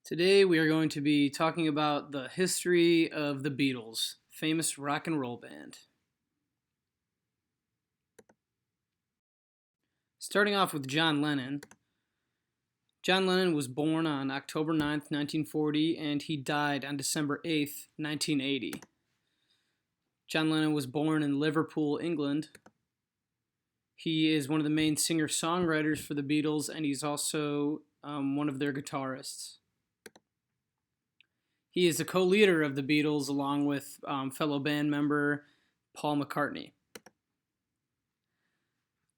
Today we are going to be talking about the history of the Beatles, famous rock and roll band. Starting off with John Lennon. John Lennon was born on October 9th, 1940, and he died on December 8th, 1980. John Lennon was born in Liverpool, England. He is one of the main singer-songwriters for the Beatles, and he's also one of their guitarists. He is the co-leader of the Beatles along with fellow band member Paul McCartney.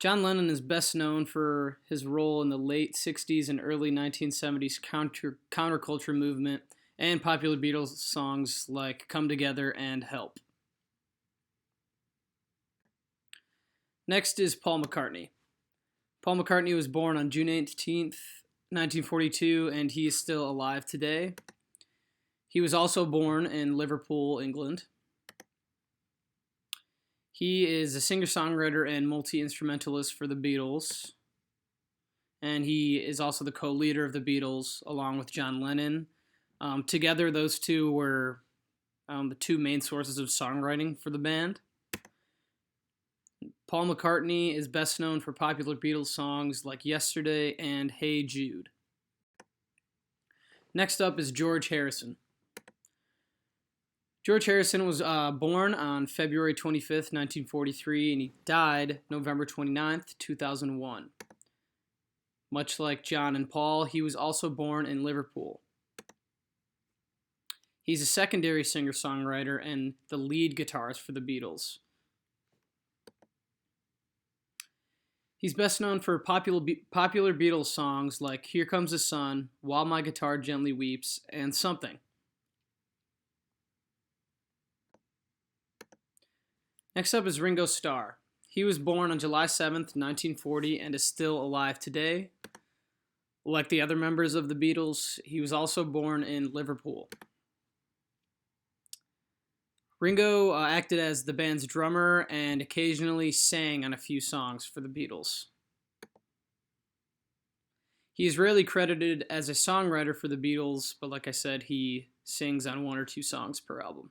John Lennon is best known for his role in the late 60s and early 1970s counterculture movement and popular Beatles songs like Come Together and Help. Next is Paul McCartney. Paul McCartney was born on June 18th, 1942, and he is still alive today. He was also born in Liverpool, England. He is a singer-songwriter and multi-instrumentalist for the Beatles. And he is also the co-leader of the Beatles along with John Lennon. Together, those two were the two main sources of songwriting for the band. Paul McCartney is best known for popular Beatles songs like Yesterday and Hey Jude. Next up is George Harrison. George Harrison was born on February 25th, 1943, and he died November 29th, 2001. Much like John and Paul, he was also born in Liverpool. He's a secondary singer-songwriter and the lead guitarist for the Beatles. He's best known for popular Beatles songs like Here Comes the Sun, While My Guitar Gently Weeps, and Something. Next up is Ringo Starr. He was born on July 7th, 1940, and is still alive today. Like the other members of the Beatles, he was also born in Liverpool. Ringo acted as the band's drummer and occasionally sang on a few songs for the Beatles. He is rarely credited as a songwriter for the Beatles, but like I said, he sings on one or two songs per album.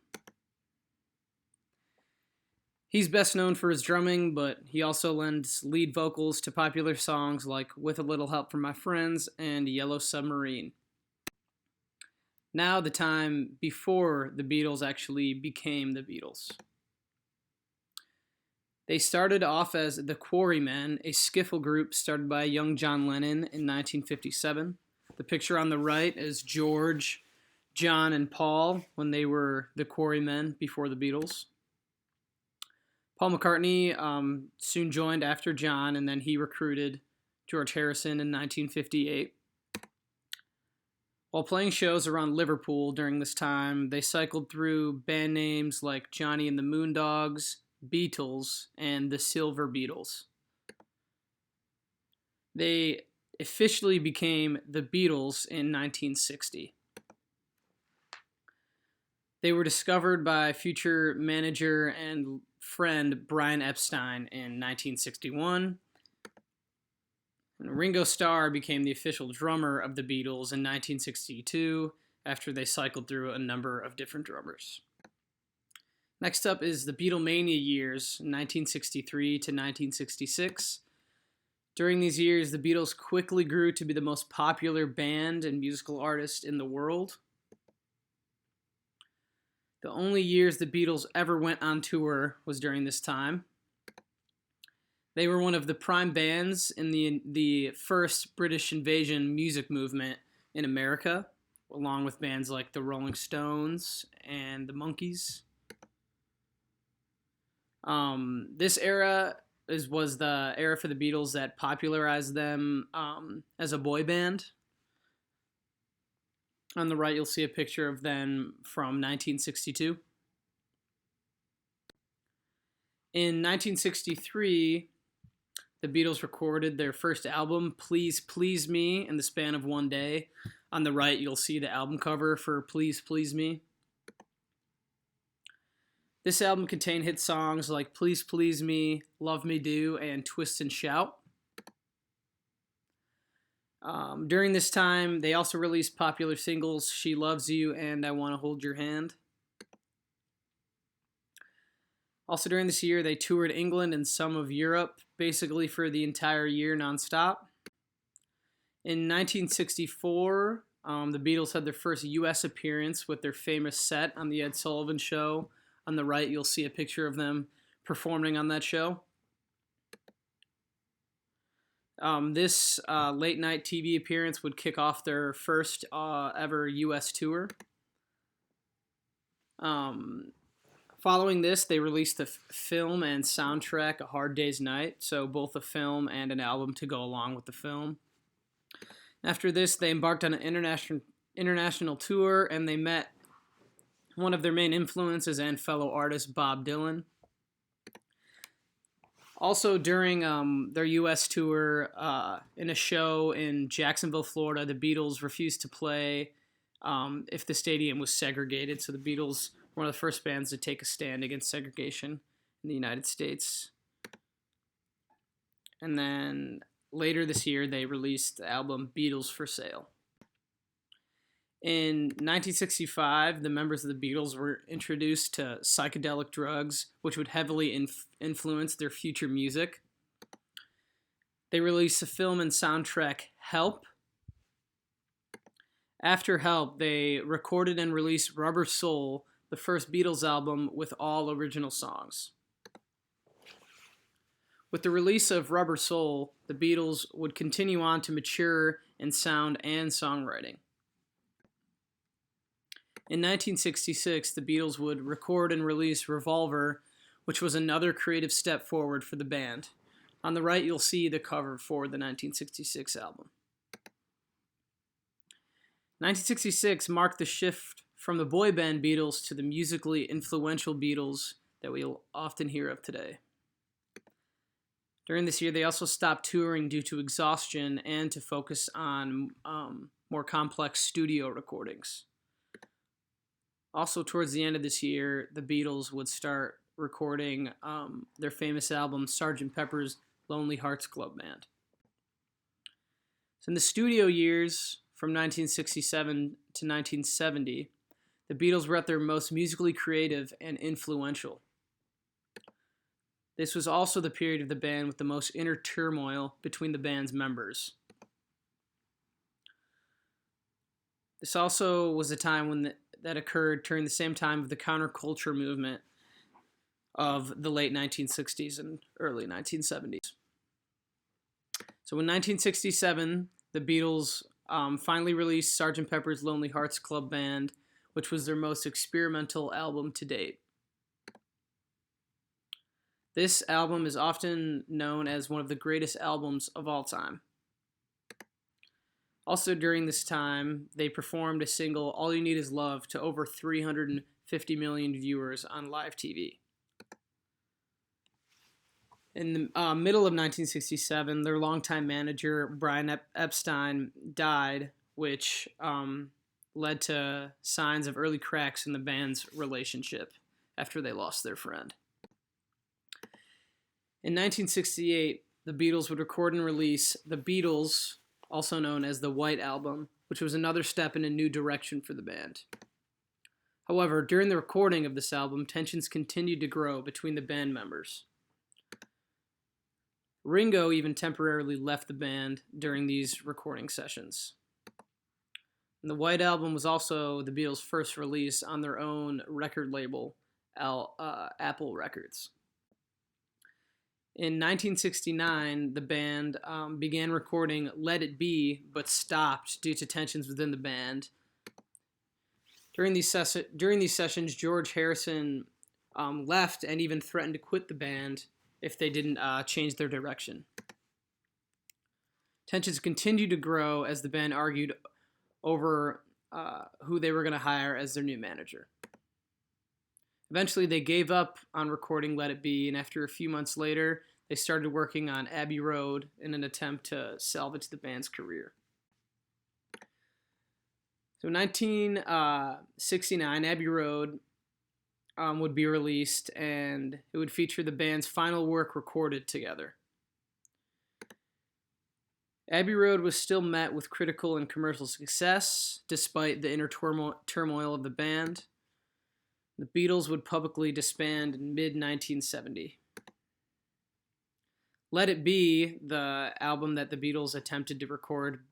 He's best known for his drumming, but he also lends lead vocals to popular songs like With a Little Help from My Friends and Yellow Submarine. Now the time before the Beatles actually became the Beatles. They started off as the Quarrymen, a skiffle group started by young John Lennon in 1957. The picture on the right is George, John, and Paul when they were the Quarrymen before the Beatles. Paul McCartney soon joined after John, and then he recruited George Harrison in 1958. While playing shows around Liverpool during this time, they cycled through band names like Johnny and the Moondogs, Beatles, and the Silver Beatles. They officially became the Beatles in 1960. They were discovered by future manager and friend Brian Epstein in 1961. And Ringo Starr became the official drummer of the Beatles in 1962 after they cycled through a number of different drummers. Next up is the Beatlemania years, 1963 to 1966. During these years, the Beatles quickly grew to be the most popular band and musical artist in the world. The only years the Beatles ever went on tour was during this time. They were one of the prime bands in the first British invasion music movement in America, along with bands like the Rolling Stones and the Monkees. This era was the era for the Beatles that popularized them as a boy band. On the right, you'll see a picture of them from 1962. In 1963, the Beatles recorded their first album, Please Please Me, in the span of one day. On the right, you'll see the album cover for Please Please Me. This album contained hit songs like Please Please Me, Love Me Do, and Twist and Shout. During this time, they also released popular singles She Loves You and I Want to Hold Your Hand. Also, during this year, they toured England and some of Europe, basically for the entire year nonstop. In 1964, the Beatles had their first U.S. appearance with their famous set on The Ed Sullivan Show. On the right, you'll see a picture of them performing on that show. This late night TV appearance would kick off their first ever U.S. tour. Following this, they released the film and soundtrack A Hard Day's Night, so both a film and an album to go along with the film. After this, they embarked on an international tour, and they met one of their main influences and fellow artist, Bob Dylan. Also, during their U.S. tour, in a show in Jacksonville, Florida, the Beatles refused to play if the stadium was segregated. So the Beatles were one of the first bands to take a stand against segregation in the United States. And then later this year, they released the album Beatles for Sale. In 1965, the members of the Beatles were introduced to psychedelic drugs, which would heavily influence their future music. They released the film and soundtrack Help. After Help, they recorded and released Rubber Soul, the first Beatles album with all original songs. With the release of Rubber Soul, the Beatles would continue on to mature in sound and songwriting. In 1966, the Beatles would record and release Revolver, which was another creative step forward for the band. On the right, you'll see the cover for the 1966 album. 1966 marked the shift from the boy band Beatles to the musically influential Beatles that we'll often hear of today. During this year, they also stopped touring due to exhaustion and to focus on more complex studio recordings. Also, towards the end of this year, the Beatles would start recording their famous album, Sgt. Pepper's Lonely Hearts Club Band. So in the studio years, from 1967 to 1970, the Beatles were at their most musically creative and influential. This was also the period of the band with the most inner turmoil between the band's members. This also was a time when that occurred during the same time of the counterculture movement of the late 1960s and early 1970s. So in 1967, the Beatles finally released Sgt. Pepper's Lonely Hearts Club Band, which was their most experimental album to date. This album is often known as one of the greatest albums of all time. Also during this time, they performed a single, All You Need Is Love, to over 350 million viewers on live TV. In the middle of 1967, their longtime manager, Brian Epstein, died, which led to signs of early cracks in the band's relationship after they lost their friend. In 1968, the Beatles would record and release The Beatles, also known as the White Album, which was another step in a new direction for the band. However, during the recording of this album, tensions continued to grow between the band members. Ringo even temporarily left the band during these recording sessions. And the White Album was also the Beatles' first release on their own record label, Apple Records. In 1969, the band began recording Let It Be, but stopped due to tensions within the band. During these sessions, George Harrison left and even threatened to quit the band if they didn't change their direction. Tensions continued to grow as the band argued over who they were going to hire as their new manager. Eventually, they gave up on recording Let It Be, and after a few months later, they started working on Abbey Road in an attempt to salvage the band's career. So in 1969, Abbey Road would be released, and it would feature the band's final work recorded together. Abbey Road was still met with critical and commercial success, despite the inner turmoil of the band. The Beatles would publicly disband in mid 1970. Let It Be, the album that the Beatles attempted to record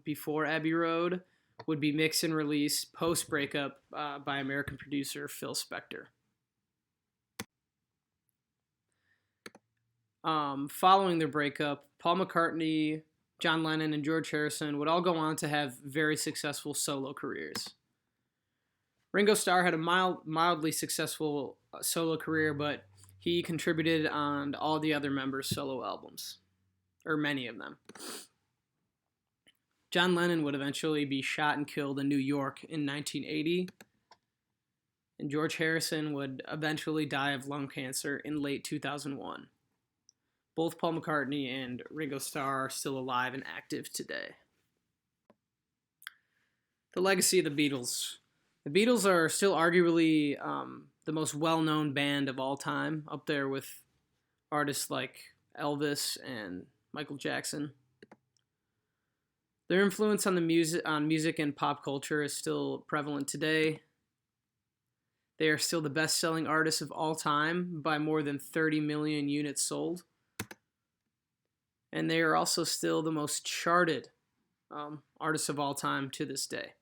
before Abbey Road, would be mixed and released post breakup by American producer Phil Spector. Following their breakup, Paul McCartney, John Lennon, and George Harrison would all go on to have very successful solo careers. Ringo Starr had a mildly successful solo career, but he contributed on all the other members' solo albums, or many of them. John Lennon would eventually be shot and killed in New York in 1980, and George Harrison would eventually die of lung cancer in late 2001. Both Paul McCartney and Ringo Starr are still alive and active today. The legacy of the Beatles. The Beatles are still arguably the most well-known band of all time, up there with artists like Elvis and Michael Jackson. Their influence on music and pop culture is still prevalent today. They are still the best-selling artists of all time by more than 30 million units sold. And they are also still the most charted artists of all time to this day.